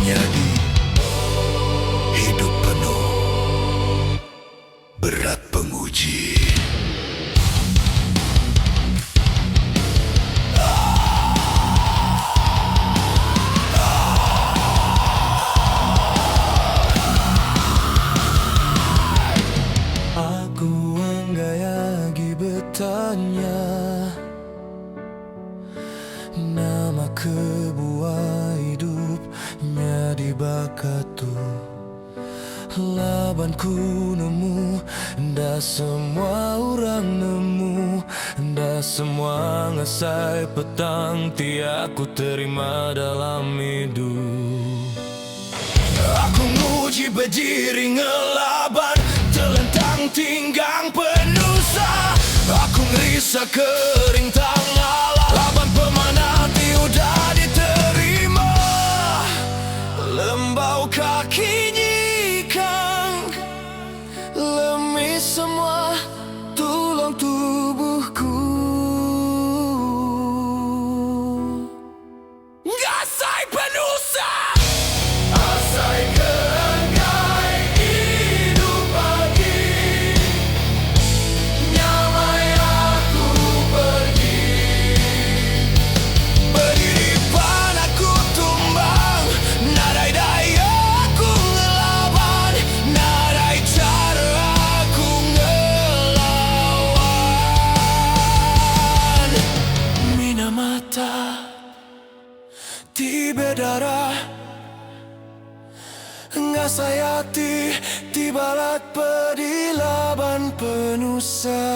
nyadi hidup penuh berat penguji. Aku anggayagi bertanya nama kebuah hidupnya di bakatu. Labanku nemu, nda semua orang nemu, nda semua ngasai petang tiaku terima dalam hidup. Aku nguji berdiri ngelaban, telentang tinggang penusa. Aku ngerisa kering tangan, laban pemanati udah diterima. Lembau kaki nyikang, lemis semua tulang tubuhku. Ngasai penusa, asai kerangai hidup lagi. Nyamai aku pergi, berdiri panaku tumbang. Nadai daya aku ngelawan, nadai cara aku ngelawan. Mina mata tiba darah, ngasai hati tibalat pedilaban penusa.